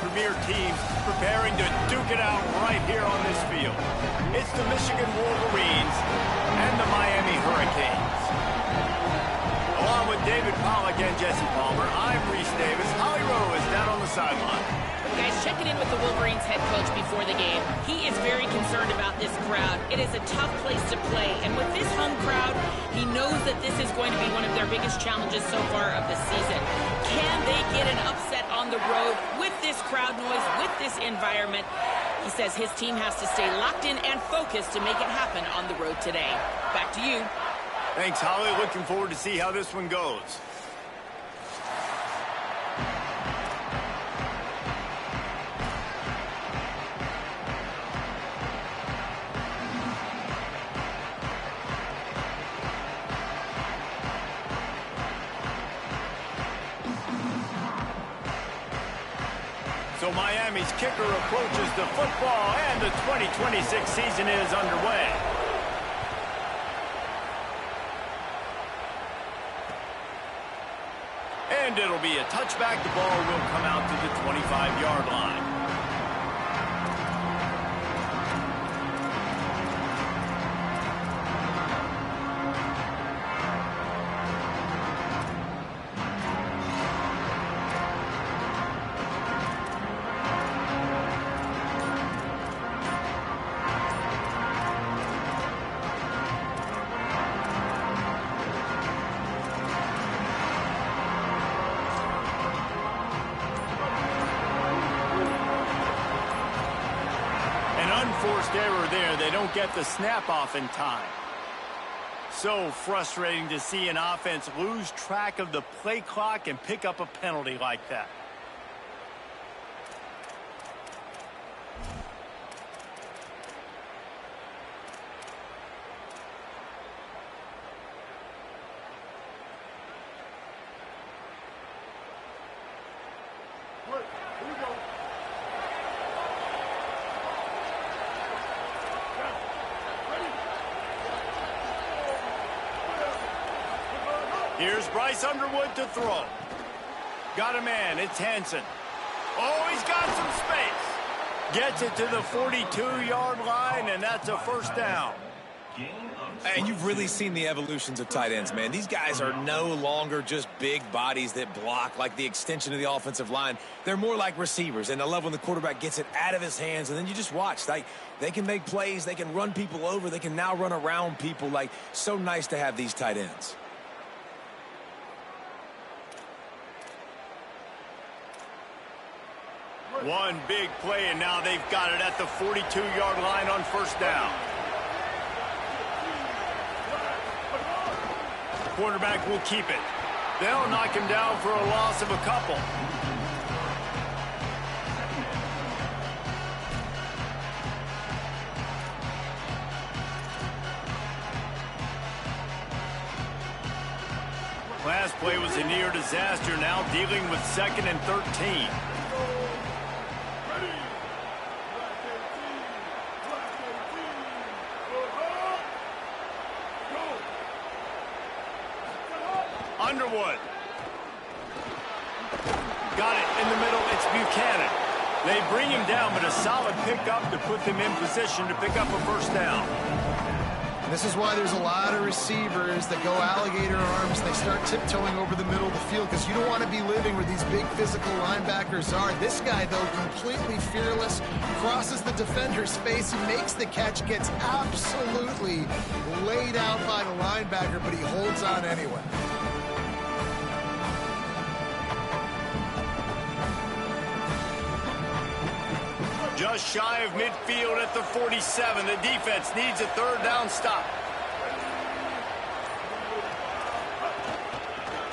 premier teams preparing to duke it out right here on this field. It's the Michigan Wolverines and the Miami Hurricanes. Along with David Pollack and Jesse Palmer, I'm Reese Davis. Holly Rowe is down on the sideline. Guys, checking in with the Wolverines head coach before the game. He is very concerned about this crowd. It is a tough place to play, and with this home crowd, he knows that this is going to be one of their biggest challenges so far of the season. Can they get an upset on the road with this crowd noise, with this environment? He says his team has to stay locked in and focused to make it happen on the road today. Back to you. Thanks, Holly. Looking forward to see how this one goes. So Miami's kicker approaches the football, and the 2026 season is underway. And it'll be a touchback. The ball will come out to the 25-yard line. Unforced error there. They don't get the snap off in time. So frustrating to see an offense lose track of the play clock and pick up a penalty like that. Here's Bryce Underwood to throw. Got a man. It's Hansen. Oh, he's got some space. Gets it to the 42-yard line, and that's a first down. Hey, you've really seen the evolutions of tight ends, man. These guys are no longer just big bodies that block like the extension of the offensive line. They're more like receivers, and I love when the quarterback gets it out of his hands, and then you just watch. They can make plays. They can run people over. They can now run around people. So nice to have these tight ends. One big play, and now they've got it at the 42-yard line on first down. Quarterback will keep it. They'll knock him down for a loss of a couple. Last play was a near disaster, now dealing with 2nd and 13. Underwood. Got it in the middle. It's Buchanan. They bring him down, but a solid pickup to put them in position to pick up a first down. And this is why there's a lot of receivers that go alligator arms. They start tiptoeing over the middle of the field because you don't want to be living where these big physical linebackers are. This guy, though, completely fearless, crosses the defender's face. He makes the catch, gets absolutely laid out by the linebacker, but he holds on anyway. Just shy of midfield at the 47. The defense needs a third down stop.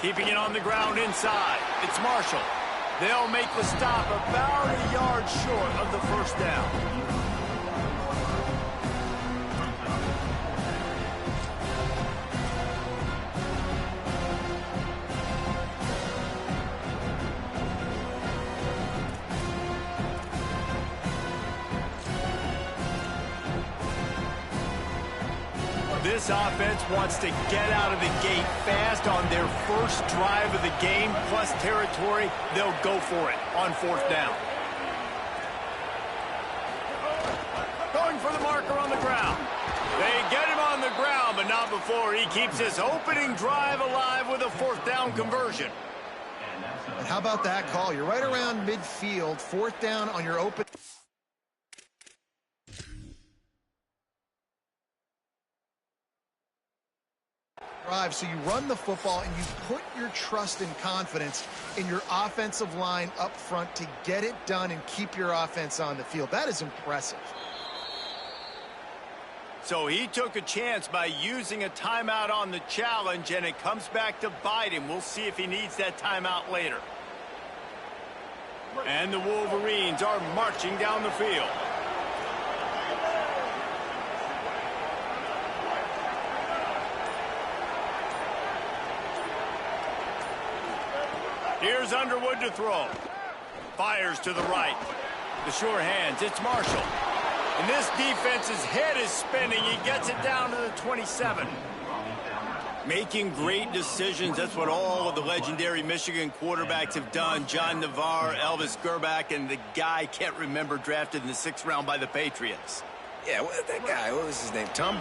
Keeping it on the ground inside. It's Marshall. They'll make the stop about a yard short of the first down. This offense wants to get out of the gate fast on their first drive of the game, plus territory. They'll go for it on fourth down. Not before he keeps his opening drive alive with a fourth down conversion. And how about that call? You're right around midfield, fourth down on your open drive. So you run the football and you put your trust and confidence in your offensive line up front to get it done and keep your offense on the field. That is impressive. So he took a chance by using a timeout on the challenge, and it comes back to bite him. We'll see if he needs that timeout later. And the Wolverines are marching down the field. Here's Underwood to throw. Fires to the right. The sure hands, it's Marshall. And this defense's head is spinning. He gets it down to the 27. Making great decisions. That's what all of the legendary Michigan quarterbacks have done. John Navarre, Elvis Gerbach, and the guy can't remember, drafted in the 6th round by the Patriots. Yeah, that guy, what was his name? Tom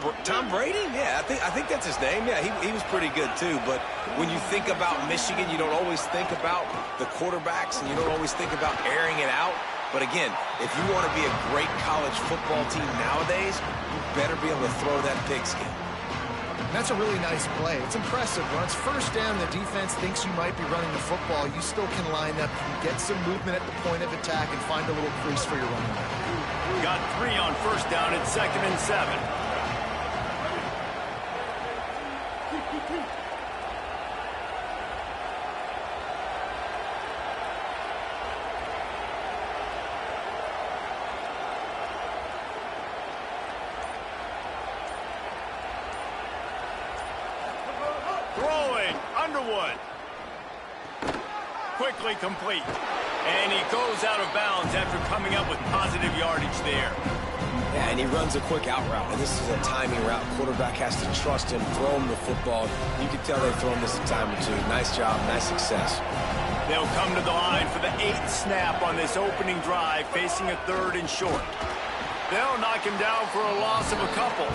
Brady? Yeah, I think that's his name. Yeah, he was pretty good too. But when you think about Michigan, you don't always think about the quarterbacks, and you don't always think about airing it out. But again, if you want to be a great college football team nowadays, you better be able to throw that pigskin. That's a really nice play. It's impressive. When it's first down, the defense thinks you might be running the football. You still can line up, get some movement at the point of attack, and find a little crease for your running back. Got 3 on first down at 2nd and 7. Throwing, Underwood. Quickly complete. And he goes out of bounds after coming up with positive yardage there. Yeah, and he runs a quick out route, and this is a timing route. Quarterback has to trust him, throw him the football. You can tell they've thrown this a time or two. Nice job, nice success. They'll come to the line for the 8th snap on this opening drive, facing a 3rd and short. They'll knock him down for a loss of a couple.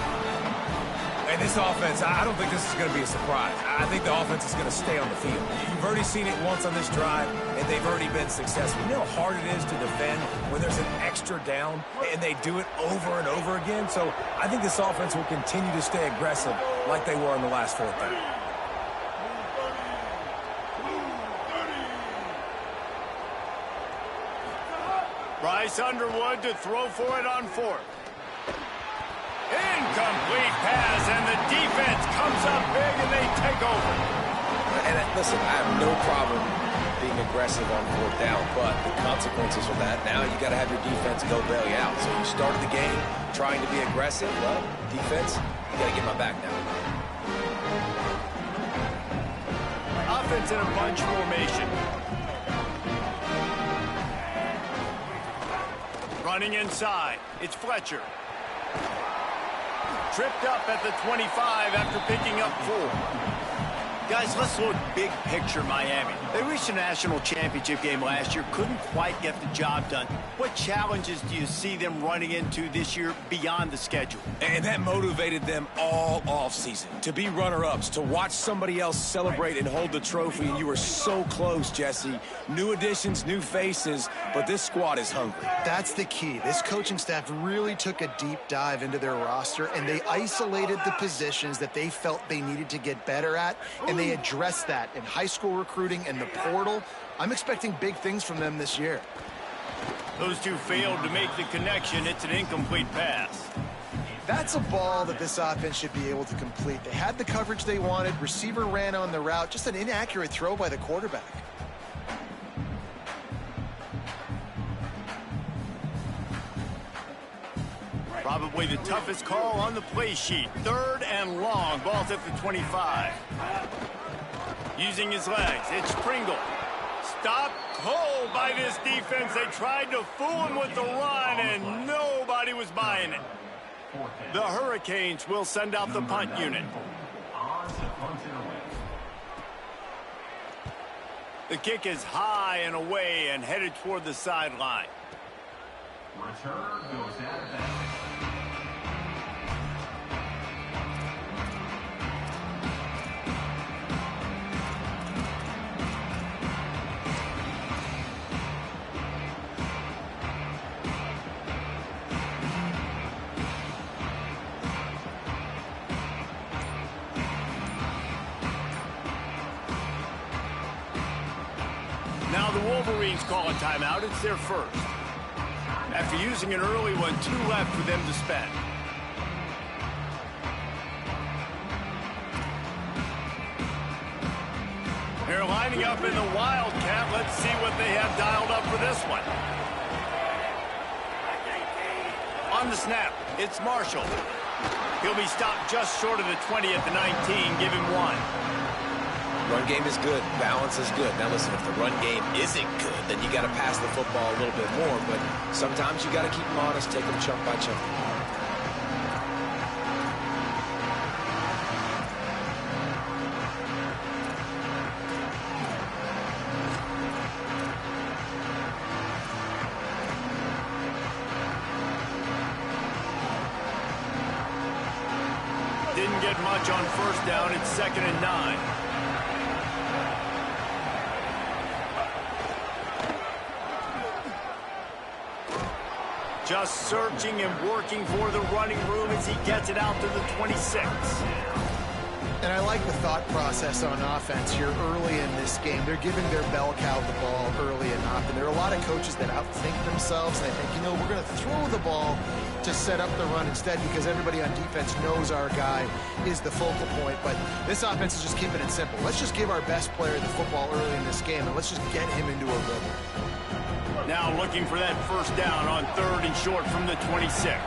And this offense, I don't think this is going to be a surprise. I think the offense is going to stay on the field. You've already seen it once on this drive, and they've already been successful. You know how hard it is to defend when there's an extra down, and they do it over and over again. So I think this offense will continue to stay aggressive like they were on the last 4th down. Bryce Underwood to throw for it on 4th. Incomplete pass, and the defense comes up big, and they take over. And listen, I have no problem being aggressive on 4th down, but the consequences of that, now you got to have your defense go bail you out. So you started the game trying to be aggressive. Well, defense, you got to get my back now. Offense in a bunch formation. Running inside, it's Fletcher. Tripped up at the 25 after picking up 4. Guys, let's look big picture Miami. They reached a national championship game last year, couldn't quite get the job done. What challenges do you see them running into this year beyond the schedule? And that motivated them all offseason to be runner-ups, to watch somebody else celebrate and hold the trophy, and you were so close, Jesse. New additions, new faces, but this squad is hungry. That's the key. This coaching staff really took a deep dive into their roster, and they isolated the positions that they felt they needed to get better at, and they addressed that in high school recruiting and the portal. I'm expecting big things from them this year. Those two failed to make the connection. It's an incomplete pass. That's a ball that this offense should be able to complete. They had the coverage they wanted. Receiver ran on the route. Just an inaccurate throw by the quarterback. Probably the toughest call on the play sheet. 3rd and long. Ball's at the 25. Using his legs, it's Pringle. Stopped cold by this defense. They tried to fool him with the run, and nobody was buying it. The Hurricanes will send out the punt unit. The kick is high and away and headed toward the sideline. Return goes out of bounds. Wolverines call a timeout. It's their first. After using an early one, 2 left for them to spend. They're lining up in the Wildcat. Let's see what they have dialed up for this one. On the snap, it's Marshall. He'll be stopped just short of the 20 at the 19. Give him 1. Run game is good. Balance is good. Now listen, if the run game isn't good, then you got to pass the football a little bit more. But sometimes you got to keep them honest, take them chunk by chunk. Didn't get much on first down. It's 2nd and 9. Just searching and working for the running room as he gets it out to the 26. And I like the thought process on offense here early in this game. They're giving their bell cow the ball early enough. And there are a lot of coaches that outthink themselves. They think, you know, we're going to throw the ball to set up the run instead because everybody on defense knows our guy is the focal point. But this offense is just keeping it simple. Let's just give our best player the football early in this game, and let's just get him into a rhythm. Now looking for that first down on 3rd and short from the 26.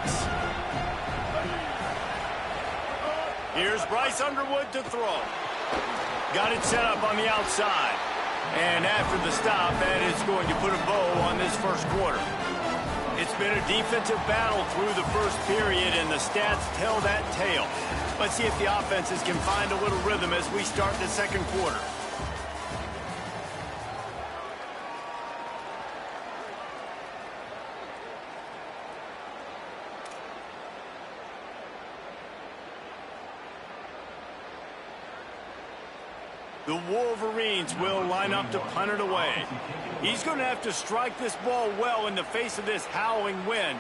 Here's Bryce Underwood to throw. Got it set up on the outside. And after the stop, that is going to put a bow on this first quarter. It's been a defensive battle through the first period, and the stats tell that tale. Let's see if the offenses can find a little rhythm as we start the second quarter. The Wolverines will line up to punt it away. He's going to have to strike this ball well in the face of this howling wind.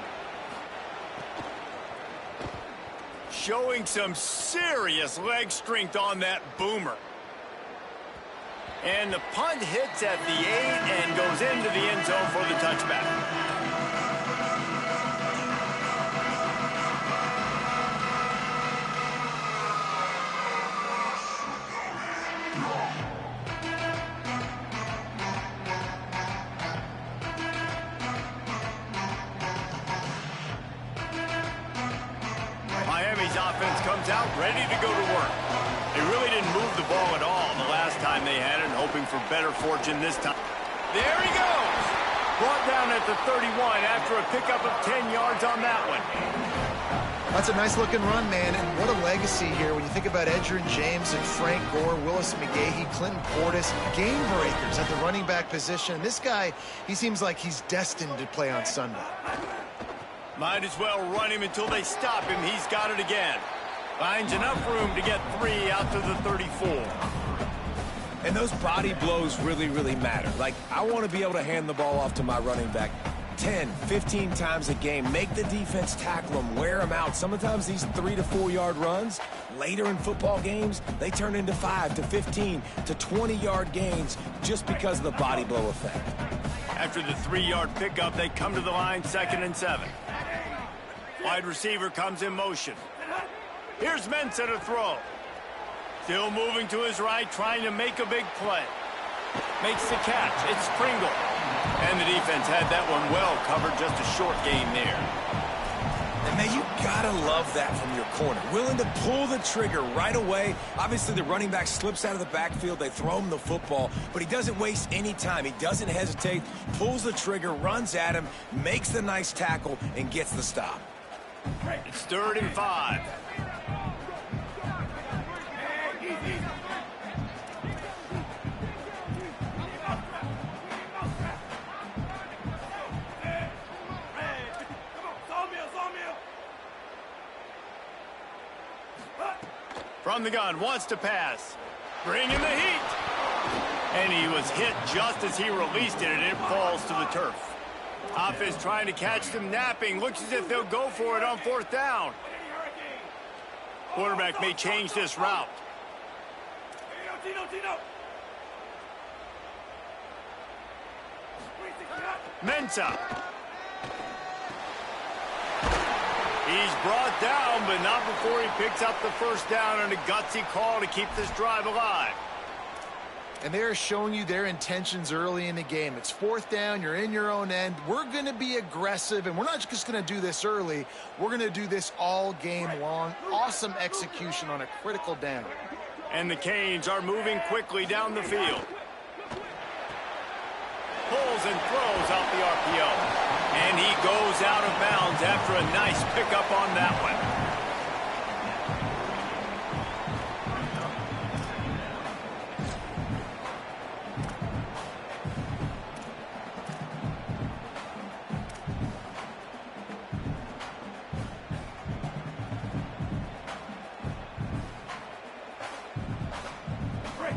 Showing some serious leg strength on that boomer. And the punt hits at the 8 and goes into the end zone for the touchback. Miami's offense comes out ready to go to work. They really didn't move the ball at all the last time they had it, hoping for better fortune this time. There he goes! Brought down at the 31 after a pickup of 10 yards on that one. That's a nice-looking run, man, and what a legacy here when you think about Edgerrin James and Frank Gore, Willis McGahee, Clinton Portis, game breakers at the running back position. This guy, he seems like he's destined to play on Sunday. Might as well run him until they stop him. He's got it again. Finds enough room to get 3 out to the 34. And those body blows really, really matter. Like, I want to be able to hand the ball off to my running back 10, 15 times a game. Make the defense tackle them, wear them out. Sometimes these 3 to 4 yard runs, later in football games, they turn into 5 to 15 to 20 yard gains just because of the body blow effect. After the 3-yard pickup, they come to the line, 2nd and 7. Wide receiver comes in motion. Here's Ncaa to throw. Still moving to his right, trying to make a big play. Makes the catch. It's Pringle. And the defense had that one well covered, just a short gain there. And, man, you gotta love that from your corner. Willing to pull the trigger right away. Obviously, the running back slips out of the backfield. They throw him the football, but he doesn't waste any time. He doesn't hesitate, pulls the trigger, runs at him, makes the nice tackle, and gets the stop. It's 3rd and 5. From the gun, wants to pass. Bring in the heat. And he was hit just as he released it, and it falls to the turf. Offense trying to catch them napping. Looks as if they'll go for it on 4th down. Quarterback may change this route. Ncaa. He's brought down, but not before he picks up the first down and a gutsy call to keep this drive alive. And they're showing you their intentions early in the game. It's fourth down. You're in your own end. We're going to be aggressive, and we're not just going to do this early. We're going to do this all game long. Awesome execution on a critical down. And the Canes are moving quickly down the field. Pulls and throws out the RPO. And he goes out of bounds after a nice pickup on that one.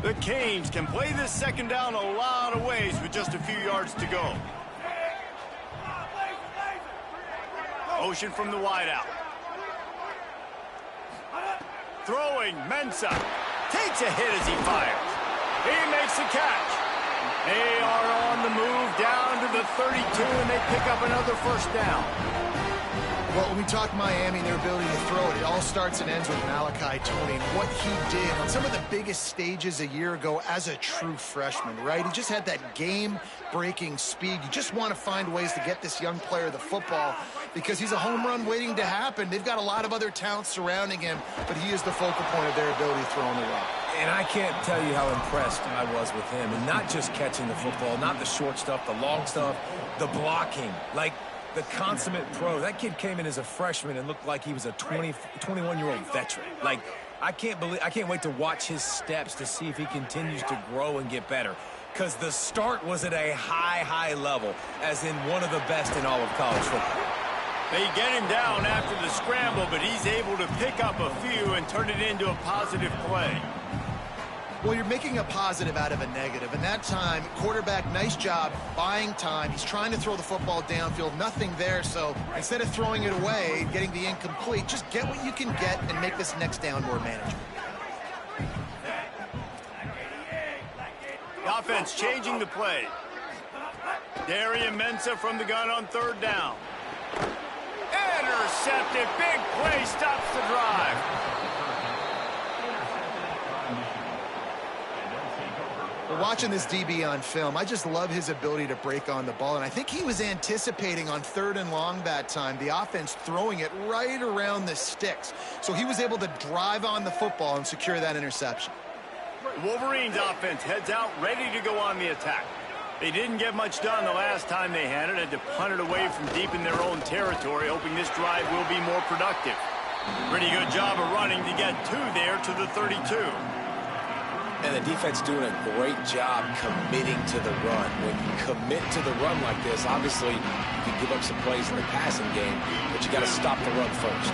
The Canes can play this second down a lot of ways with just a few yards to go. Motion from the wideout. Throwing, Ncaa takes a hit as he fires. He makes the catch. They are on the move down to the 32, and they pick up another first down. Well, when we talk Miami and their ability to throw it, it all starts and ends with Malachi Tony and what he did on some of the biggest stages a year ago as a true freshman, right? He just had that game-breaking speed. You just want to find ways to get this young player the football because he's a home run waiting to happen. They've got a lot of other talents surrounding him, but he is the focal point of their ability to throw on the rock. And I can't tell you how impressed I was with him. And not just catching the football, not the short stuff, the long stuff, the blocking. Like, the consummate pro. That kid came in as a freshman and looked like he was a 21-year-old veteran. Like, I can't wait to watch his steps to see if he continues to grow and get better. Because the start was at a high level, as in one of the best in all of college football. They get him down after the scramble, but he's able to pick up a few and turn it into a positive play. Well, you're making a positive out of a negative. And that time, quarterback, nice job buying time. He's trying to throw the football downfield. Nothing there. So instead of throwing it away, getting the incomplete, just get what you can get and make this next down more manageable. The offense changing the play. Darian Ncaa from the gun on third down. Intercepted. Big play stops the drive. Watching this DB on film, I just love his ability to break on the ball, and I think he was anticipating on third and long that time, the offense throwing it right around the sticks. So he was able to drive on the football and secure that interception. Wolverines offense heads out ready to go on the attack. They didn't get much done the last time they had it. Had to punt it away from deep in their own territory, hoping this drive will be more productive. Pretty good job of running to get two there to the 32. And the defense doing a great job committing to the run. When you commit to the run like this, obviously you can give up some plays in the passing game, but you got to stop the run first.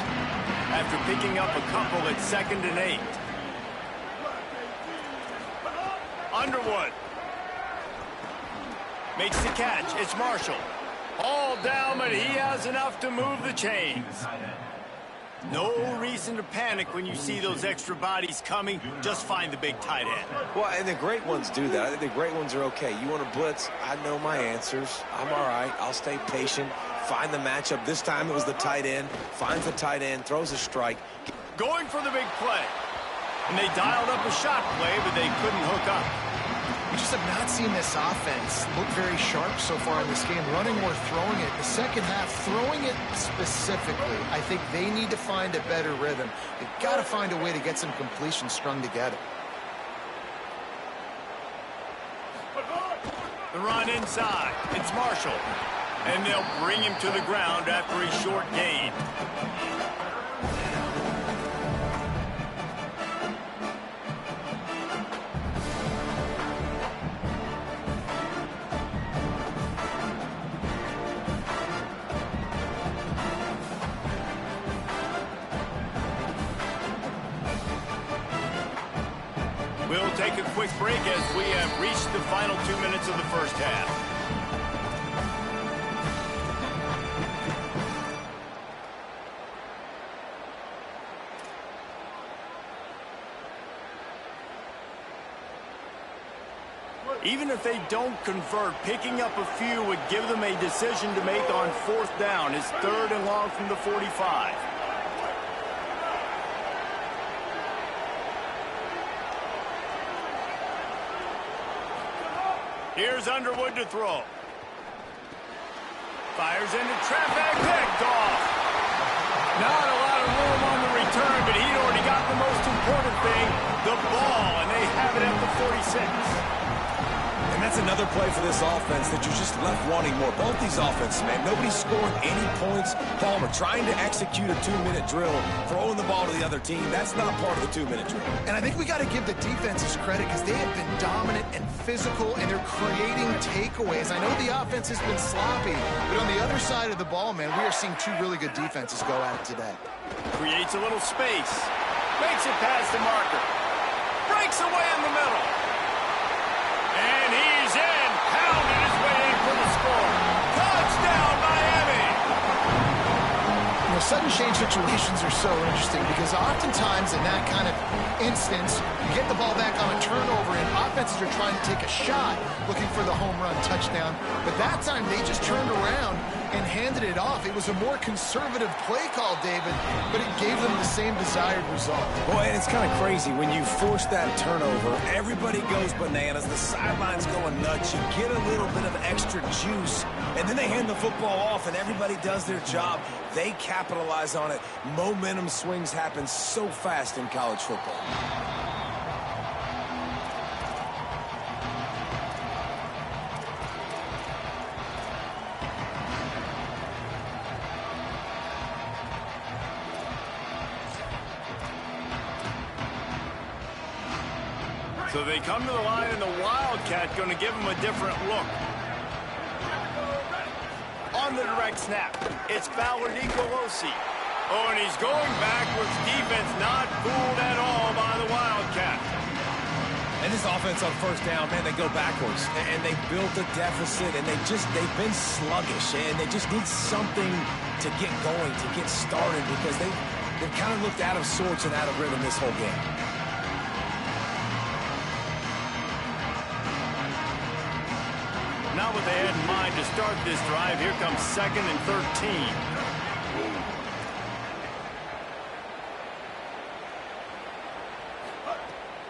After picking up a couple at 2nd and 8. Underwood makes the catch. It's Marshall. All down, but he has enough to move the chains. No reason to panic when you see those extra bodies coming. Just find the big tight end. Well, and the great ones do that. I think the great ones are okay. You want to blitz? I know my answers. I'm all right. I'll stay patient. Find the matchup. This time it was the tight end. Finds the tight end. Throws a strike. Going for the big play. And they dialed up a shot play, but they couldn't hook up. We just have not seen this offense look very sharp so far in this game, running or throwing it. The second half, throwing it specifically, I think they need to find a better rhythm. They've got to find a way to get some completions strung together. The run inside. It's Marshall. And they'll bring him to the ground after a short gain. We'll take a quick break as we have reached the final 2 minutes of the first half. Even if they don't convert, picking up a few would give them a decision to make on 4th down. It's 3rd and long from the 45. Here's Underwood to throw. Fires into traffic, picked off. Not a lot of room on the return, but he'd already got the most important thing, the ball, and they have it at the 46. And that's another play for this offense that you're just left wanting more. Both these offenses, man, nobody's scoring any points. Palmer trying to execute a 2-minute drill, throwing the ball to the other team. That's not part of the 2-minute drill. And I think we got to give the defenses credit because they have been dominant and physical, and they're creating takeaways. I know the offense has been sloppy, but on the other side of the ball, man, we are seeing two really good defenses go at it today. Creates a little space. Makes it past the marker. Breaks away in the middle. And he's in. Pounding his way in for the score. Touchdown, Miami! You know, sudden change situations are so interesting because oftentimes in that kind of instance, you get the ball back on a turnover and offenses are trying to take a shot looking for the home run touchdown. But that time they just turned around and handed it off. It was a more conservative play call, David, but it gave them the same desired result. Boy, and it's kind of crazy. When you force that turnover, everybody goes bananas. The sidelines going nuts. You get a little bit of extra juice, and then they hand the football off, and everybody does their job. They capitalize on it. Momentum swings happen so fast in college football. So they come to the line, and the Wildcat going to give them a different look. On the direct snap, it's Fowler Nicolosi. Oh, and he's going backwards. Defense not fooled at all by the Wildcat. And this offense on 1st down, man, they go backwards. And they built a deficit, and they've been sluggish. And they just need something to get going, to get started, because they've kind of looked out of sorts and out of rhythm this whole game. Not what they had in mind to start this drive. Here comes 2nd and 13.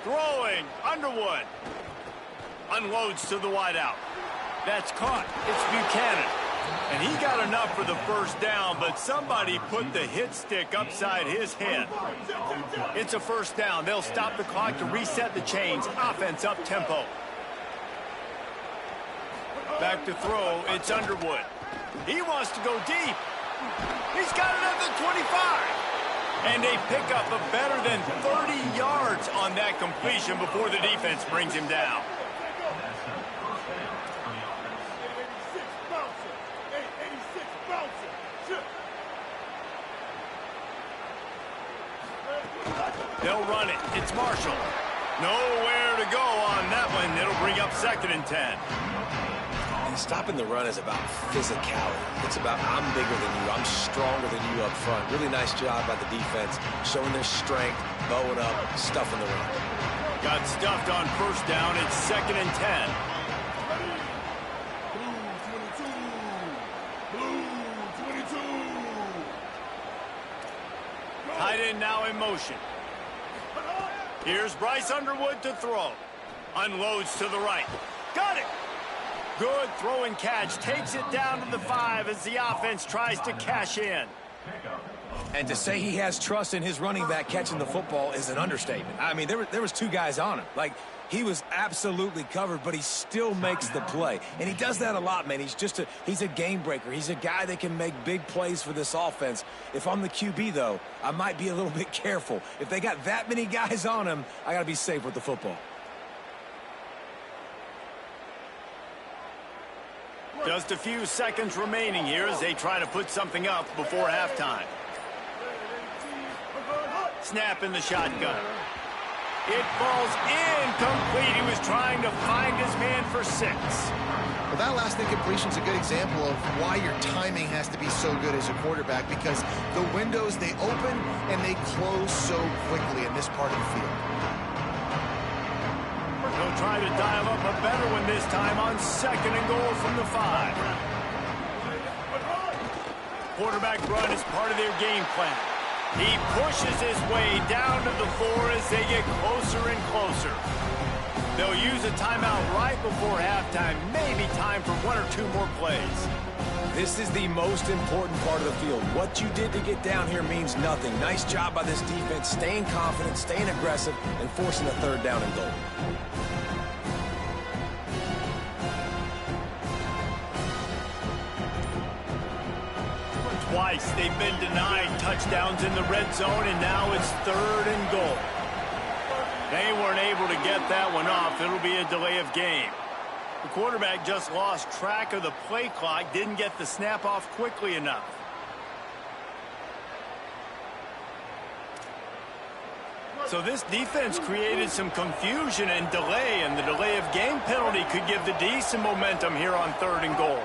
Throwing, Underwood. Unloads to the wideout. That's caught. It's Buchanan. And he got enough for the 1st down, but somebody put the hit stick upside his head. It's a 1st down. They'll stop the clock to reset the chains. Offense up tempo. Back to throw, it's Underwood. He wants to go deep. He's got it at the 25. And they pick up a better than 30 yards on that completion before the defense brings him down. They'll run it. It's Marshall. Nowhere to go on that one. It'll bring up 2nd and 10. Stopping the run is about physicality. It's about I'm bigger than you, I'm stronger than you up front. Really nice job by the defense, showing their strength, bowing up, stuffing the run. Got stuffed on 1st down. It's 2nd and 10. Tight end now in motion. Here's Bryce Underwood to throw. Unloads to the right. Got it! Good throw and catch. Takes it down to the 5 as the offense tries to cash in. And to say he has trust in his running back catching the football is an understatement. I mean, there was 2 guys on him. Like, he was absolutely covered, but he still makes the play. And he does that a lot, man. He's a game breaker. He's a guy that can make big plays for this offense. If I'm the QB, though, I might be a little bit careful. If they got that many guys on him, I got to be safe with the football. Just a few seconds remaining here as they try to put something up before halftime. Snap in the shotgun. It falls incomplete. He was trying to find his man for 6. Well, that last incompletion is a good example of why your timing has to be so good as a quarterback, because the windows, they open and they close so quickly in this part of the field. No try to dial up a better one this time on 2nd and goal from the 5. Quarterback run is part of their game plan. He pushes his way down to the 4 as they get closer and closer. They'll use a timeout right before halftime. Maybe time for 1 or 2 more plays. This is the most important part of the field. What you did to get down here means nothing. Nice job by this defense, staying confident, staying aggressive, and forcing a 3rd down and goal. Twice they've been denied touchdowns in the red zone, and now it's 3rd and goal. They weren't able to get that one off. It'll be a delay of game. The quarterback just lost track of the play clock, didn't get the snap off quickly enough. So this defense created some confusion and delay, and the delay of game penalty could give the D some momentum here on 3rd and goal.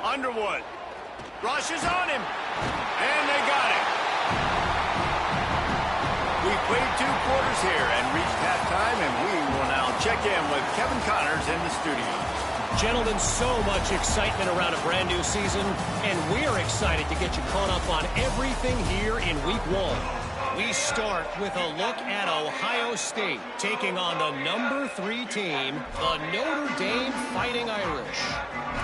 Underwood rushes on him, and they got it. We played 2 quarters here and reached halftime, and we will now check in with Kevin Connors in the studio. Gentlemen, so much excitement around a brand new season, and we're excited to get you caught up on everything here in Week 1. We start with a look at Ohio State taking on the number 3 team, the Notre Dame Fighting Irish.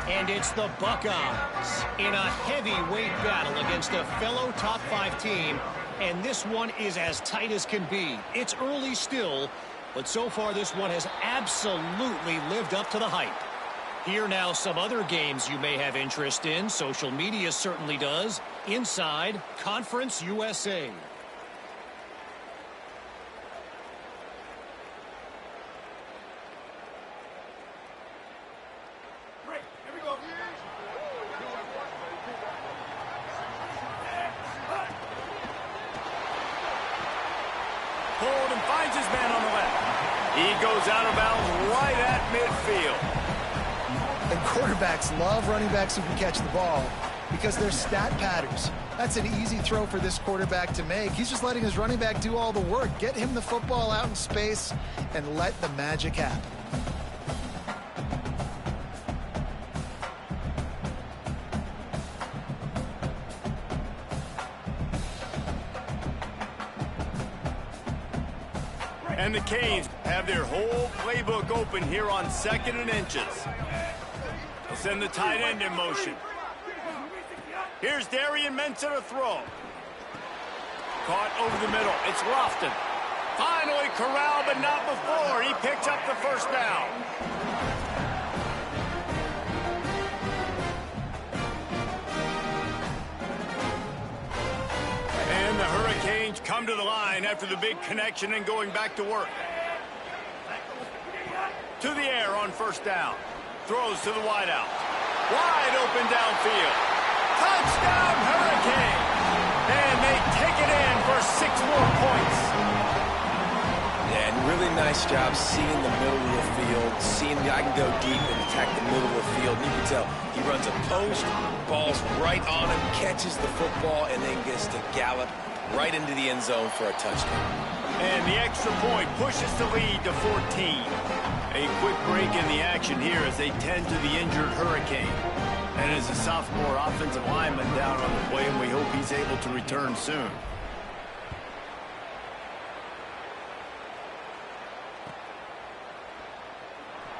And it's the Buckeyes in a heavyweight battle against a fellow top 5 team. And this one is as tight as can be. It's early still, but so far this one has absolutely lived up to the hype. Here now some other games you may have interest in. Social media certainly does. Inside Conference USA. Hold and finds his man on the left. He goes out of bounds right at midfield. And quarterbacks love running backs who can catch the ball because they're stat patterns. That's an easy throw for this quarterback to make. He's just letting his running back do all the work. Get him the football out in space and let the magic happen. And the Canes have their whole playbook open here on 2nd and inches. They'll send the tight end in motion. Here's Darian Mensah to throw. Caught over the middle. It's Lofton. Finally corralled, but not before. He picks up the 1st down. And the Hurricanes come to the line after the big connection and going back to work. To the air on 1st down. Throws to the wideout. Wide open downfield. Touchdown Hurricanes! And they take it in for 6 more points. Yeah, and really nice job seeing the middle of the field, seeing the guy can go deep and attack the middle of the field. And you can tell he runs a post, ball's right on him, catches the football, and then gets to gallop right into the end zone for a touchdown. And the extra point pushes the lead to 14. A quick break in the action here as they tend to the injured Hurricane. And as a sophomore offensive lineman down on the play, and we hope he's able to return soon.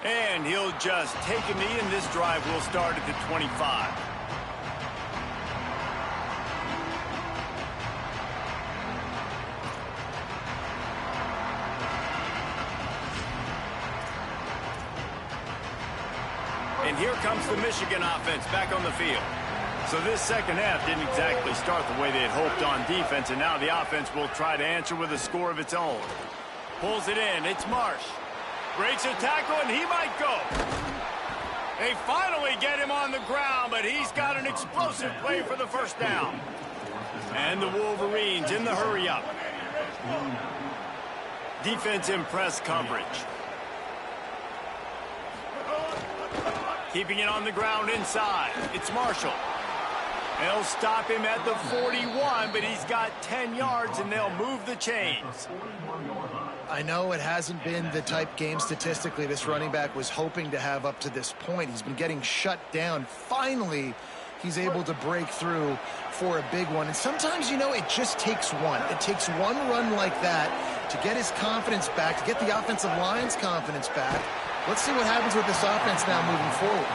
And he'll just take a knee, and this drive will start at the 25. And here comes the Michigan offense back on the field. So this second half didn't exactly start the way they had hoped on defense, and now the offense will try to answer with a score of its own. Pulls it in. It's Marsh. Breaks a tackle, and he might go. They finally get him on the ground, but he's got an explosive play for the 1st down. And the Wolverines in the hurry-up. Defense in press coverage. Keeping it on the ground inside. It's Marshall. They'll stop him at the 41, but he's got 10 yards, and they'll move the chains. I know it hasn't been the type game statistically this running back was hoping to have up to this point. He's been getting shut down. Finally, he's able to break through for a big one. And sometimes, you know, it just takes one. It takes one run like that to get his confidence back, to get the offensive line's confidence back. Let's see what happens with this offense now moving forward.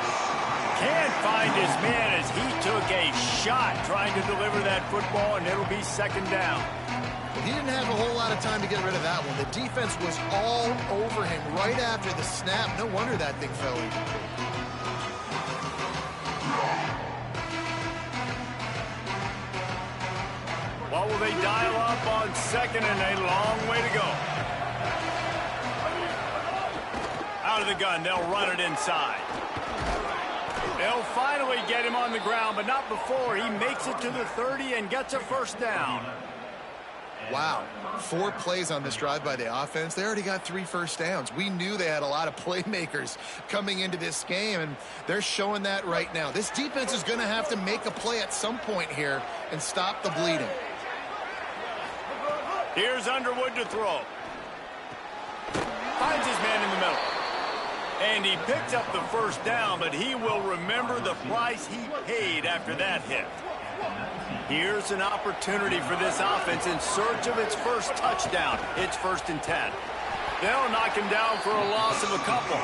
Can't find his man as he took a shot trying to deliver that football, and it'll be second down. Well, he didn't have a whole lot of time to get rid of that one. The defense was all over him right after the snap. No wonder that thing fell in. What will they dial up on second, and a long way to go? Out of the gun, they'll run it inside. They'll finally get him on the ground, but not before he makes it to the 30 and gets a first down. Wow, 4 plays on this drive by the offense. They already got 3 first downs. We knew they had a lot of playmakers coming into this game, and they're showing that right now. This defense is going to have to make a play at some point here and stop the bleeding. Here's Underwood to throw. Finds his man in the middle. And he picks up the first down, but he will remember the price he paid after that hit. Here's an opportunity for this offense in search of its first touchdown. It's 1st and 10. They'll knock him down for a loss of a couple.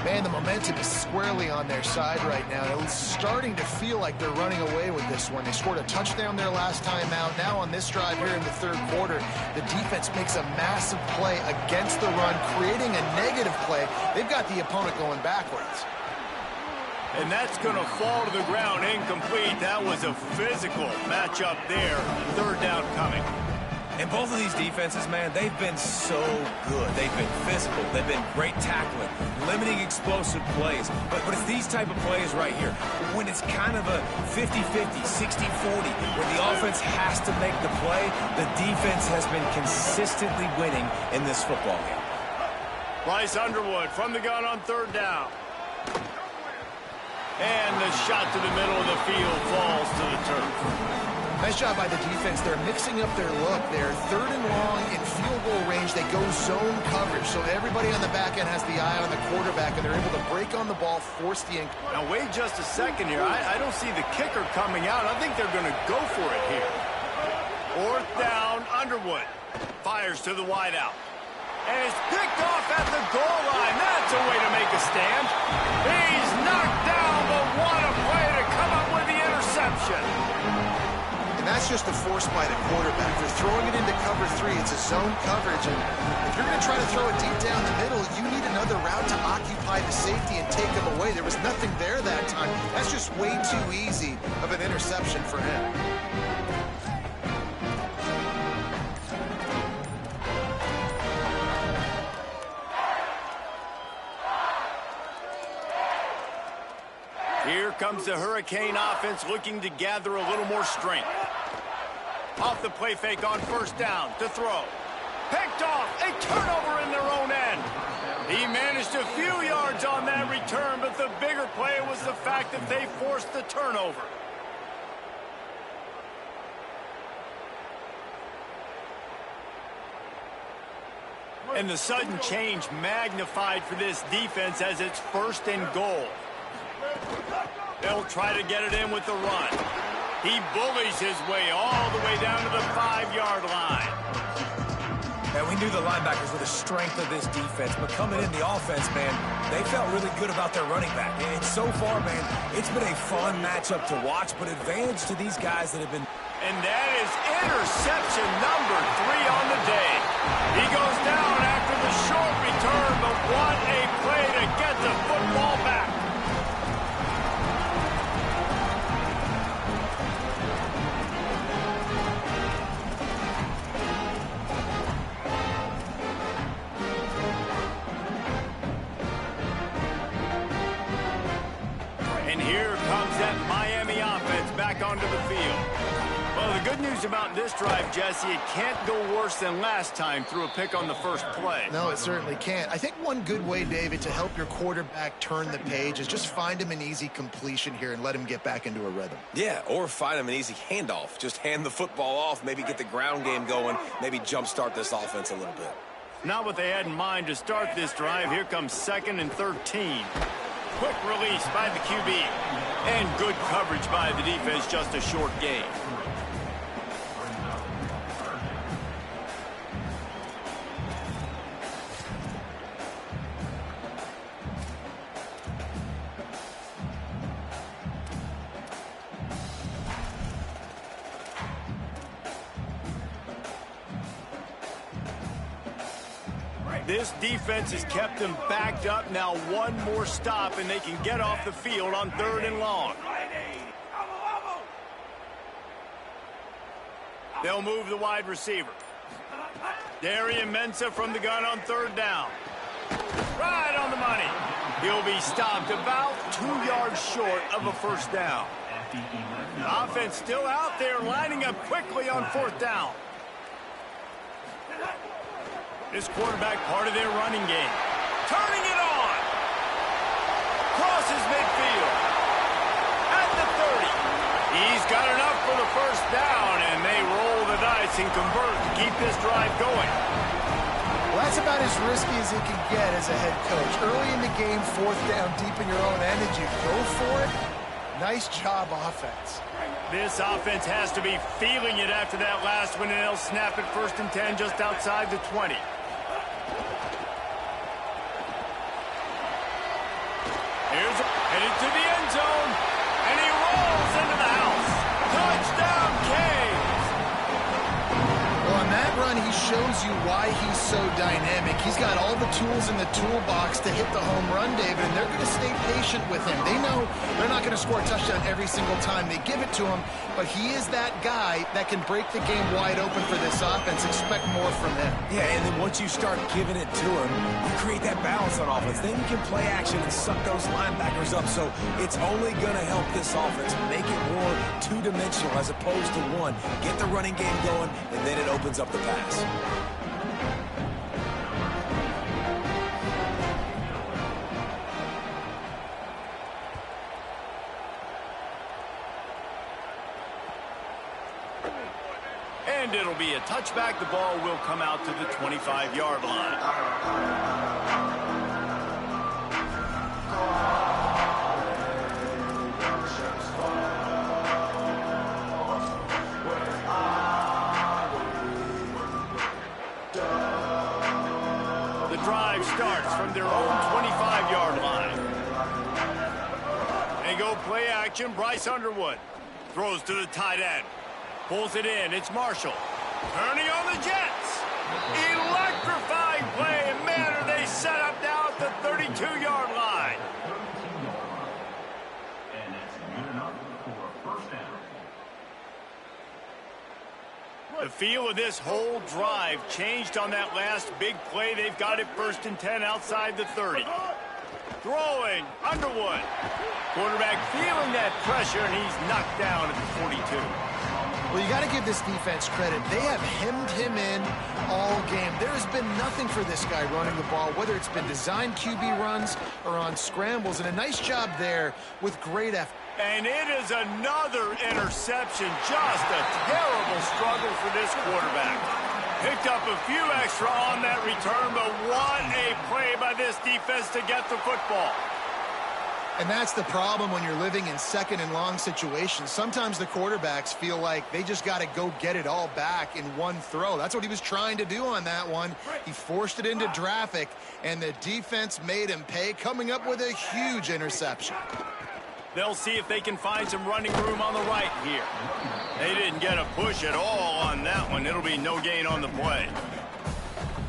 Man, the momentum is squarely on their side right now. It's starting to feel like they're running away with this one. They scored a touchdown their last time out. Now on this drive here in the 3rd quarter, the defense makes a massive play against the run, creating a negative play. They've got the opponent going backwards. And that's going to fall to the ground incomplete. That was a physical matchup there. 3rd down coming. And both of these defenses, man, they've been so good. They've been physical. They've been great tackling, limiting explosive plays. But it's these type of plays right here, when it's kind of a 50-50, 60-40, where the offense has to make the play, the defense has been consistently winning in this football game. Bryce Underwood from the gun on 3rd down. And the shot to the middle of the field falls to the turf. Nice job by the defense. They're mixing up their look. They're 3rd and long in field goal range. They go zone coverage, so everybody on the back end has the eye on the quarterback, and they're able to break on the ball, force the ink. Now, wait just a second here. I don't see the kicker coming out. I think they're going to go for it here. 4th down, Underwood fires to the wideout. And it's picked off at the goal line. That's a way to make a stand. He's knocked down, but what a play to come up with the interception. And that's just a force by the quarterback. They're throwing it into cover 3. It's a zone coverage. And if you're going to try to throw it deep down the middle, you need another route to occupy the safety and take him away. There was nothing there that time. That's just way too easy of an interception for him. Here comes the Hurricane offense looking to gather a little more strength. Off the play fake on 1st down to throw. Picked off, a turnover in their own end. He managed a few yards on that return, but the bigger play was the fact that they forced the turnover. And the sudden change magnified for this defense as it's 1st and goal. They'll try to get it in with the run. He bullies his way all the way down to the 5-yard line. And we knew the linebackers were the strength of this defense, but coming in the offense, man, they felt really good about their running back. And so far, man, it's been a fun matchup to watch, but advantage to these guys that have been... And that is interception number 3 on the day. He goes down after the short return, but what a play to get the football back. And here comes that Miami offense back onto the field. Well, the good news news about this drive, Jesse. It can't go worse than last time through a pick on the first play. No, it certainly can't. I think one good way, David, to help your quarterback turn the page is just find him an easy completion here and let him get back into a rhythm. Yeah, or find him an easy handoff. Just hand the football off, maybe get the ground game going, maybe jumpstart this offense a little bit. Not what they had in mind to start this drive. Here comes 2nd and 13. Quick release by the QB. And good coverage by the defense, just a short gain. This defense has kept them backed up. Now one more stop, and they can get off the field on 3rd and long. They'll move the wide receiver. Ncaa from the gun on 3rd down. Right on the money. He'll be stopped about 2 yards short of a 1st down. The offense still out there, lining up quickly on 4th down. This quarterback part of their running game. Turning it on. Crosses midfield. At the 30. He's got enough for the 1st down, and they roll the dice and convert to keep this drive going. Well, that's about as risky as it can get as a head coach. Early in the game, 4th down, deep in your own end, and you go for it. Nice job, offense. This offense has to be feeling it after that last one, and they'll snap it 1st and 10 just outside the 20. Headed to the end zone, and he rolls into the house. Touchdown, Canes! Well, on that run, he shows you why he's so dynamic. He's got all the tools in the toolbox to hit the home run, David, and they're going to stay patient with him. They know they're not going to score a touchdown every single time they give it to him, but he is that guy that can break the game wide open for this offense. Expect more from him. Yeah, and then once you start giving it to him, you create that balance on offense. Then you can play action and suck those linebackers up. So it's only going to help this offense make it more two-dimensional as opposed to one. Get the running game going, and then it opens up the pass. And it'll be a touchback. The ball will come out to the 25-yard line. The drive starts from their own 25-yard line. They go play action. Bryce Underwood throws to the tight end. Pulls it in. It's Marshall. Turning on the Jets. Electrifying play. And man, are they set up now at the 32-yard line. And it's good enough for a 1st down. The feel of this whole drive changed on that last big play. They've got it 1st and 10 outside the 30. Throwing. Underwood. Quarterback feeling that pressure, and he's knocked down at the 42. Well, you got to give this defense credit. They have hemmed him in all game. There has been nothing for this guy running the ball, whether it's been designed QB runs or on scrambles, and a nice job there with great effort. And it is another interception. Just a terrible struggle for this quarterback. Picked up a few extra on that return, but what a play by this defense to get the football. And that's the problem when you're living in 2nd and long situations. Sometimes the quarterbacks feel like they just got to go get it all back in one throw. That's what he was trying to do on that one. He forced it into traffic, and the defense made him pay, coming up with a huge interception. They'll see if they can find some running room on the right here. They didn't get a push at all on that one. It'll be no gain on the play.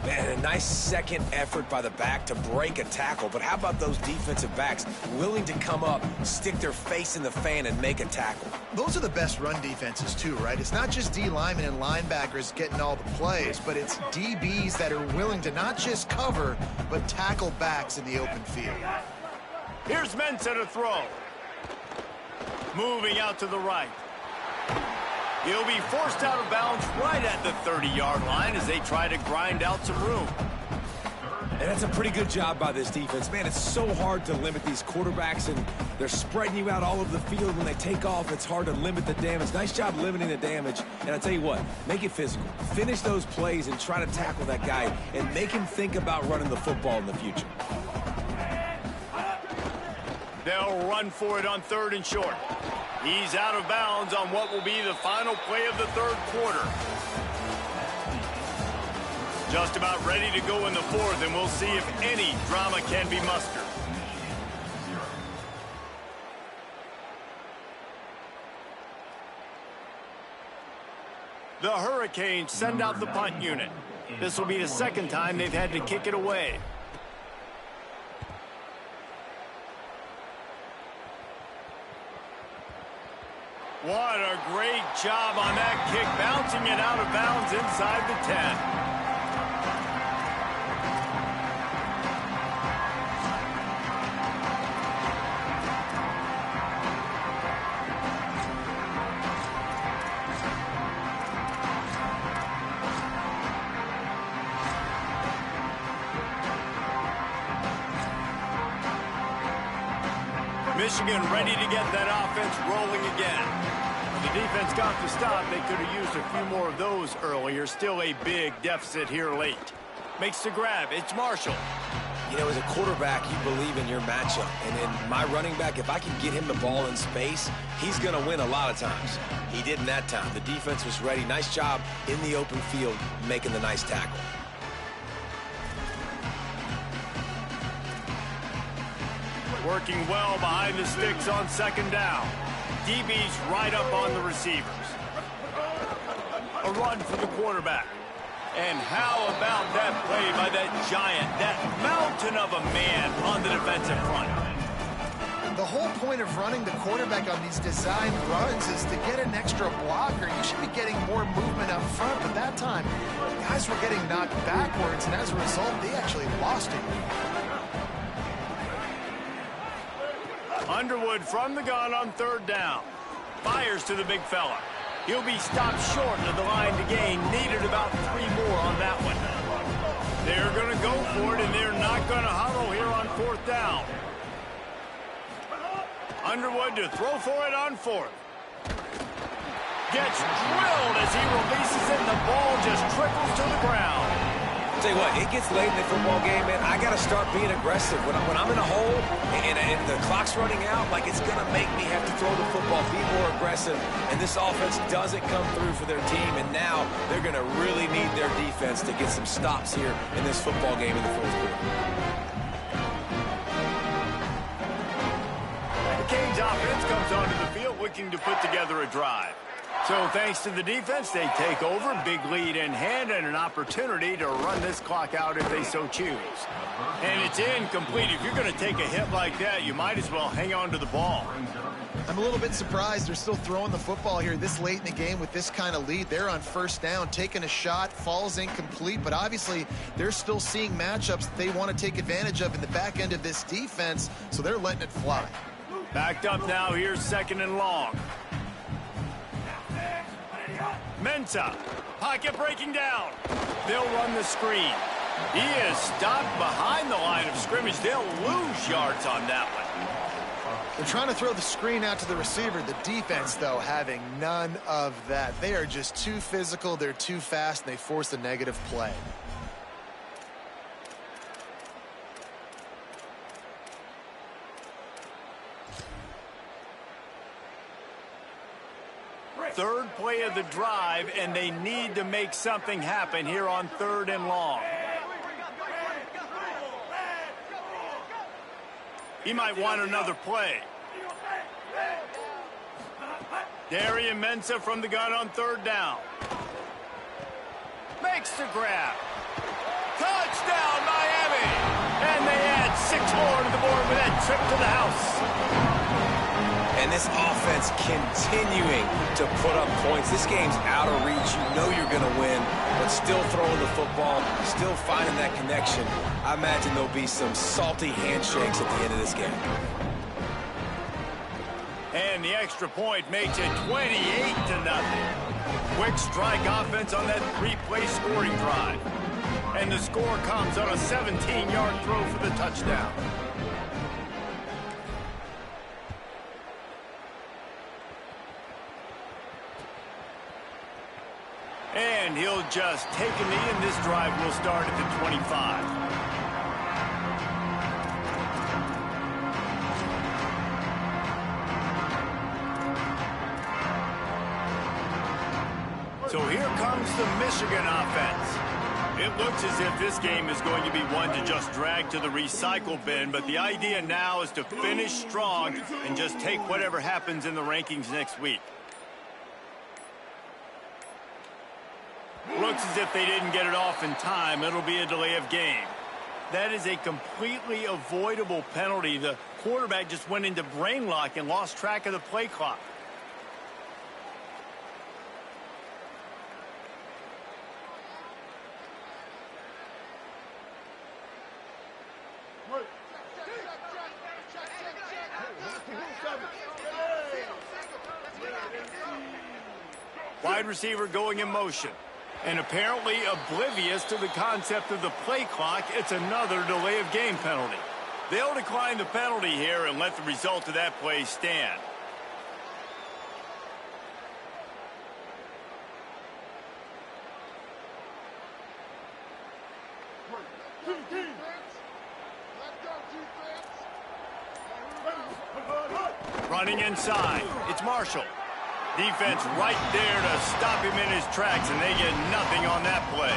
Man, a nice second effort by the back to break a tackle. But how about those defensive backs willing to come up, stick their face in the fan, and make a tackle? Those are the best run defenses too, right? It's not just D linemen and linebackers getting all the plays, but it's DBs that are willing to not just cover, but tackle backs in the open field. Here's Ncaa to throw. Moving out to the right. He'll be forced out of bounds right at the 30-yard line as they try to grind out some room. And that's a pretty good job by this defense. Man, it's so hard to limit these quarterbacks, and they're spreading you out all over the field. When they take off, it's hard to limit the damage. Nice job limiting the damage. And I tell you what, make it physical. Finish those plays and try to tackle that guy and make him think about running the football in the future. They'll run for it on 3rd and short. He's out of bounds on what will be the final play of the 3rd quarter. Just about ready to go in the 4th, and we'll see if any drama can be mustered. The Hurricanes send out the punt unit. This will be the 2nd time they've had to kick it away. What a great job on that kick, bouncing it out of bounds inside the 10. Michigan ready to get that offense rolling again. The defense got the stop. They could have used a few more of those earlier. Still a big deficit here late. Makes the grab. It's Marshall. You know, as a quarterback, you believe in your matchup. And in my running back, if I can get him the ball in space, he's going to win a lot of times. He didn't that time. The defense was ready. Nice job in the open field making the nice tackle. Working well behind the sticks on 2nd down. DB's right up on the receivers. A run for the quarterback. And how about that play by that giant, that mountain of a man on the defensive front? The whole point of running the quarterback on these designed runs is to get an extra blocker. You should be getting more movement up front, but that time, guys were getting knocked backwards, and as a result, they actually lost it. Underwood from the gun on 3rd down. Fires to the big fella. He'll be stopped short of the line to gain. Needed about 3 more on that one. They're going to go for it, and they're not going to huddle here on 4th down. Underwood to throw for it on 4th. Gets drilled as he releases it, and the ball just trickles to the ground. Tell you what, it gets late in the football game, man. I got to start being aggressive. When I'm in a hole and the clock's running out, like, it's going to make me have to throw the football, be more aggressive. And this offense doesn't come through for their team, and now they're going to really need their defense to get some stops here in this football game in the 4th quarter. The Canes offense comes onto the field looking to put together a drive. So thanks to the defense, they take over, big lead in hand, and an opportunity to run this clock out if they so choose. And it's incomplete. If you're going to take a hit like that, you might as well hang on to the ball. I'm a little bit surprised they're still throwing the football here this late in the game with this kind of lead. They're on 1st down, taking a shot, falls incomplete, but obviously they're still seeing matchups that they want to take advantage of in the back end of this defense, so they're letting it fly. Backed up now, here's 2nd and long. Ncaa, pocket breaking down. They'll run the screen. He is stopped behind the line of scrimmage. They'll lose yards on that one. They're trying to throw the screen out to the receiver. The defense, though, having none of that. They are just too physical. They're too fast, and they force a negative play. Third play of the drive, and they need to make something happen here on 3rd and long. He might want another play. Darian Ncaa from the gun on 3rd down. Makes the grab. Touchdown, Miami! And they add 6 more to the board with that trip to the house. And this offense continuing to put up points. This game's out of reach. You know you're going to win, but still throwing the football, still finding that connection. I imagine there'll be some salty handshakes at the end of this game. And the extra point makes it 28-0. quick strike offense on that three-play scoring drive. And the score comes on a 17-yard throw for the touchdown. And he'll just take a knee, and this drive will start at the 25. So here comes the Michigan offense. It looks as if this game is going to be one to just drag to the recycle bin, but the idea now is to finish strong and just take whatever happens in the rankings next week. Looks as if they didn't get it off in time. It'll be a delay of game. That is a completely avoidable penalty. The quarterback just went into brain lock and lost track of the play clock. Wide receiver going in motion. And apparently oblivious to the concept of the play clock, it's another delay of game penalty. They'll decline the penalty here and let the result of that play stand. Running inside, it's Marshall. Defense right there to stop him in his tracks, and they get nothing on that play.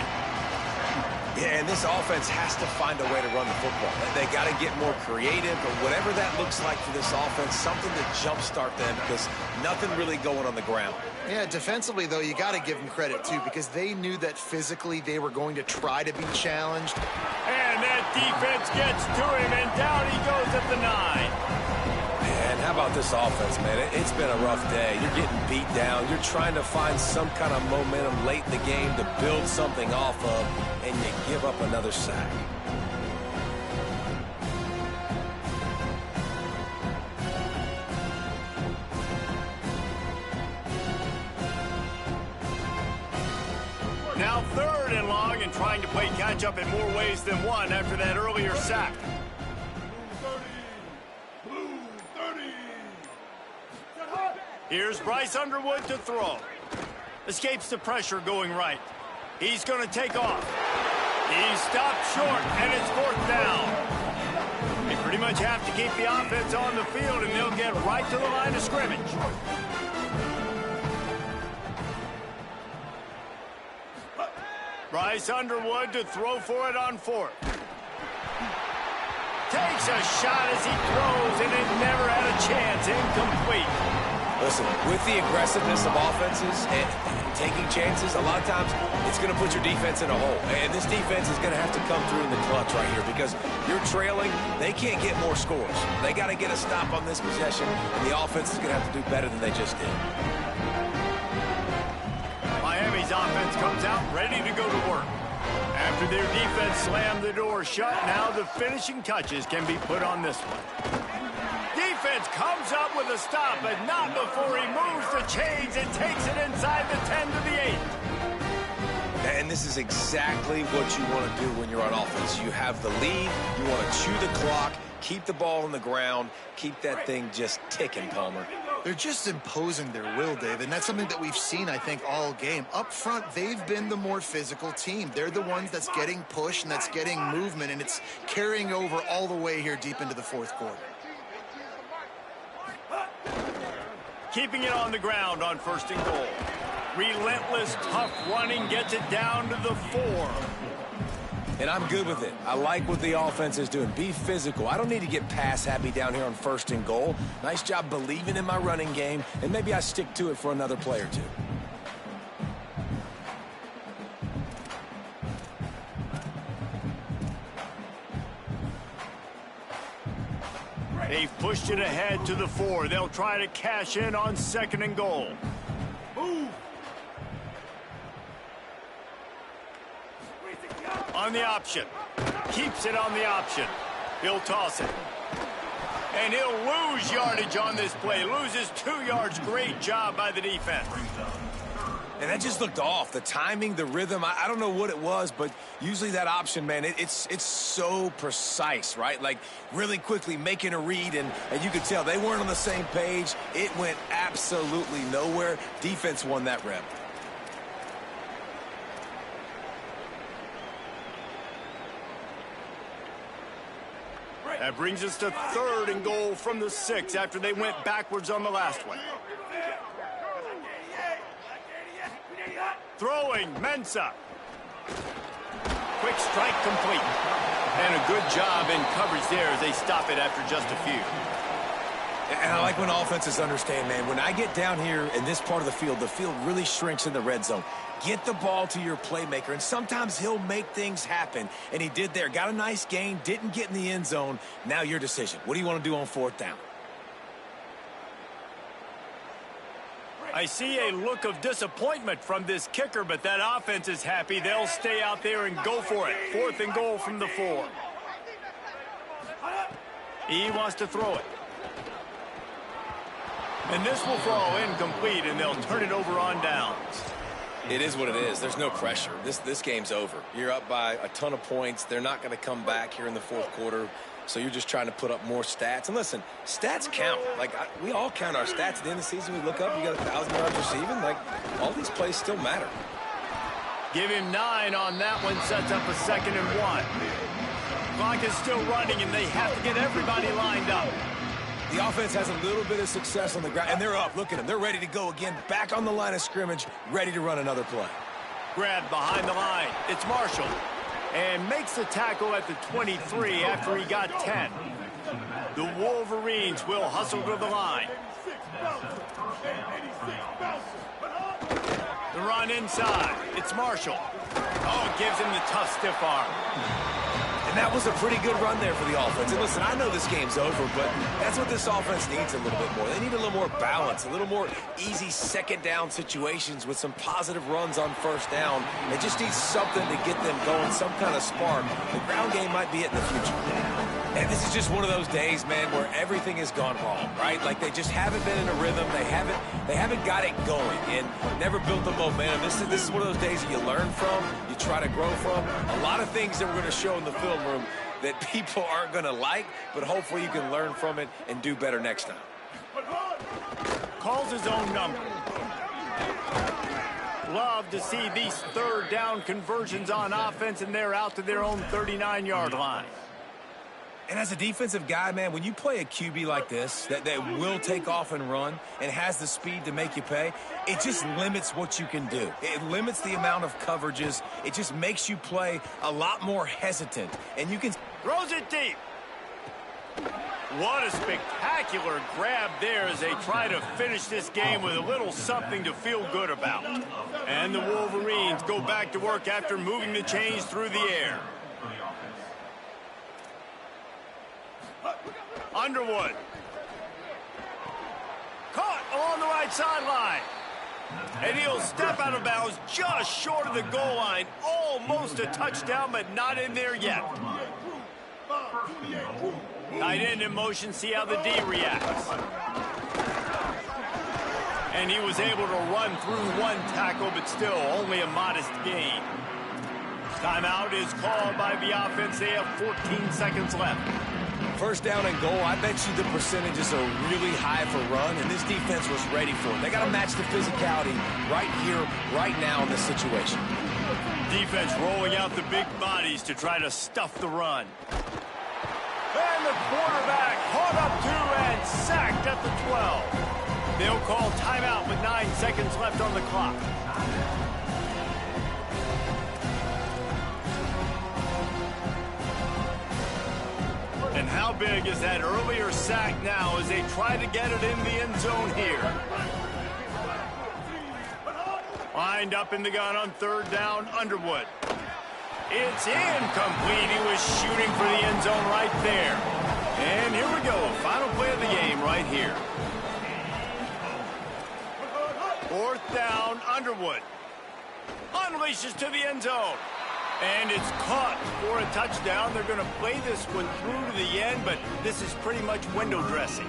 Yeah, and this offense has to find a way to run the football. They got to get more creative, or whatever that looks like for this offense, something to jumpstart them, because nothing really going on the ground. Yeah, defensively, though, you got to give them credit, too, because they knew that physically they were going to try to be challenged. And that defense gets to him, and down he goes at the 9. Man, how about this offense, man? It's been a rough day. You're getting beat down. You're trying to find some kind of momentum late in the game to build something off of, and you give up another sack. Now 3rd and long, and trying to play catch-up in more ways than one after that earlier sack. Here's Bryce Underwood to throw. Escapes the pressure going right. He's going to take off. He's stopped short, and it's 4th down. They pretty much have to keep the offense on the field, and they'll get right to the line of scrimmage. Bryce Underwood to throw for it on 4th. Takes a shot as he throws, and it never had a chance. Incomplete. Listen, with the aggressiveness of offenses and taking chances, a lot of times it's going to put your defense in a hole. And this defense is going to have to come through in the clutch right here, because you're trailing. They can't get more scores. They got to get a stop on this possession, and the offense is going to have to do better than they just did. Miami's offense comes out ready to go to work. After their defense slammed the door shut, now the finishing touches can be put on this one. Defense comes up with a stop, but not before he moves the chains and takes it inside the 10 to the 8. And this is exactly what you want to do when you're on offense. You have the lead, you want to chew the clock, keep the ball on the ground, keep that thing just ticking, Palmer. They're just imposing their will, Dave, and that's something that we've seen, I think, all game. Up front, they've been the more physical team. They're the ones that's getting pushed and that's getting movement, and it's carrying over all the way here deep into the 4th quarter. Keeping it on the ground on 1st and goal. Relentless, tough running gets it down to the 4. And I'm good with it. I like what the offense is doing. Be physical. I don't need to get pass happy down here on 1st and goal. Nice job believing in my running game, and maybe I stick to it for another play or two. They've pushed it ahead to the 4. They'll try to cash in on 2nd and goal. Move. On the option. Keeps it on the option. He'll toss it. And he'll lose yardage on this play. Loses 2 yards. Great job by the defense. And that just looked off. The timing, the rhythm, I don't know what it was, but usually that option, man, it's so precise, right? Like really quickly making a read, and you could tell they weren't on the same page. It went absolutely nowhere. Defense won that rep. That brings us to 3rd and goal from the 6 after they went backwards on the last one. Throwing, Ncaa. Quick strike complete. And a good job in coverage there as they stop it after just a few. And I like when offenses understand, man, when I get down here in this part of the field really shrinks in the red zone. Get the ball to your playmaker, and sometimes he'll make things happen. And he did there. Got a nice gain, didn't get in the end zone. Now your decision. What do you want to do on 4th down? I see a look of disappointment from this kicker, but that offense is happy. They'll stay out there and go for it. 4th and goal from the 4. He wants to throw it. And this will fall incomplete, and they'll turn it over on downs. It is what it is. There's no pressure. This game's over. You're up by a ton of points. They're not going to come back here in the 4th quarter. So you're just trying to put up more stats. And listen, stats count. Like, we all count our stats at the end of the season. We look up, you got 1,000 yards receiving. Like, all these plays still matter. Give him 9 on that one. Sets up a 2nd and 1. Clock is still running, and they have to get everybody lined up. The offense has a little bit of success on the ground, and they're up. Look at them. They're ready to go again. Back on the line of scrimmage, ready to run another play. Grabbed behind the line. It's Marshall. And makes the tackle at the 23 after he got 10. The Wolverines will hustle to the line. The run inside. It's Marshall. Oh, it gives him the tough stiff arm. And that was a pretty good run there for the offense. And listen, I know this game's over, but that's what this offense needs a little bit more. They need a little more balance, a little more easy 2nd down situations with some positive runs on 1st down. They just need something to get them going, some kind of spark. The ground game might be it in the future. And this is just one of those days, man, where everything has gone wrong, right? Like they just haven't been in a rhythm. They haven't got it going and never built the momentum. This is one of those days that you learn from, you try to grow from. A lot of things that we're going to show in the film room that people aren't going to like, but hopefully you can learn from it and do better next time. Calls his own number. Love to see these 3rd down conversions on offense, and they're out to their own 39-yard line. And as a defensive guy, man, when you play a QB like this that will take off and run and has the speed to make you pay, it just limits what you can do. It limits the amount of coverages. It just makes you play a lot more hesitant. And you can... Throws it deep. What a spectacular grab there as they try to finish this game with a little something to feel good about. And the Wolverines go back to work after moving the chains through the air. Underwood. Caught along the right sideline. And he'll step out of bounds just short of the goal line. Almost a touchdown, but not in there yet. Tight end in motion, see how the D reacts. And he was able to run through 1 tackle, but still only a modest gain. Timeout is called by the offense. They have 14 seconds left. 1st down and goal, I bet you the percentages are really high for run, and this defense was ready for it. They got to match the physicality right here, right now in this situation. Defense rolling out the big bodies to try to stuff the run. And the quarterback caught up to and sacked at the 12. They'll call timeout with 9 seconds left on the clock. And how big is that earlier sack now as they try to get it in the end zone here? Lined up in the gun on 3rd down, Underwood. It's incomplete. He was shooting for the end zone right there. And here we go, final play of the game right here. 4th down, Underwood. Unleashes to the end zone. And it's caught for a touchdown. They're going to play this one through to the end, but this is pretty much window dressing.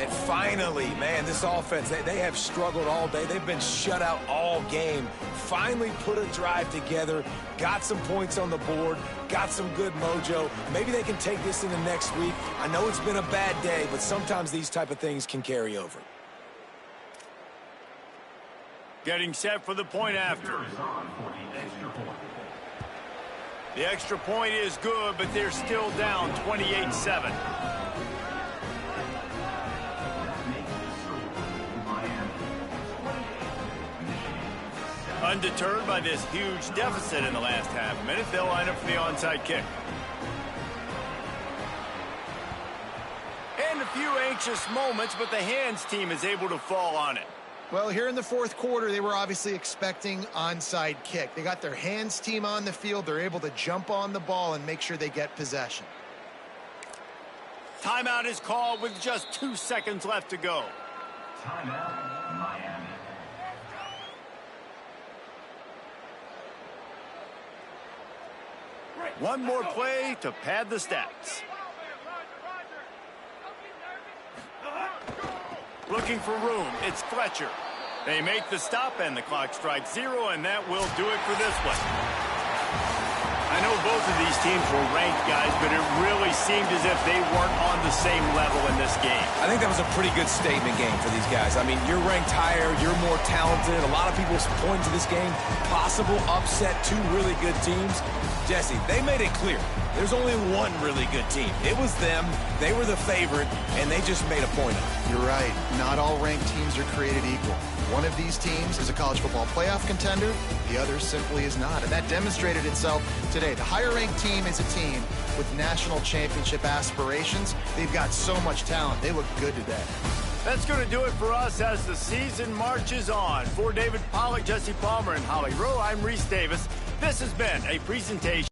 And finally, man, this offense, they have struggled all day. They've been shut out all game. Finally put a drive together, got some points on the board, got some good mojo. Maybe they can take this into next week. I know it's been a bad day, but sometimes these type of things can carry over. Getting set for the point after. The extra point is good, but they're still down 28-7. Undeterred by this huge deficit in the last half minute, they'll line up for the onside kick. And a few anxious moments, but the hands team is able to fall on it. Well, here in the fourth quarter, they were obviously expecting onside kick. They got their hands team on the field. They're able to jump on the ball and make sure they get possession. Timeout is called with just 2 seconds left to go. Timeout, Miami. One more play to pad the stats. Looking for room, it's Fletcher. They make the stop and the clock strikes 0, and that will do it for this one. I know both of these teams were ranked, guys, but it really seemed as if they weren't on the same level in this game. I think that was a pretty good statement game for these guys. I mean, you're ranked higher, you're more talented. A lot of people point to this game, possible upset, 2 really good teams. Jesse, they made it clear. There's only one really good team. It was them. They were the favorite, and they just made a point of it. You're right. Not all ranked teams are created equal. One of these teams is a college football playoff contender. The other simply is not. And that demonstrated itself today. The higher-ranked team is a team with national championship aspirations. They've got so much talent. They look good today. That's going to do it for us as the season marches on. For David Pollack, Jesse Palmer, and Holly Rowe, I'm Reese Davis. This has been a presentation.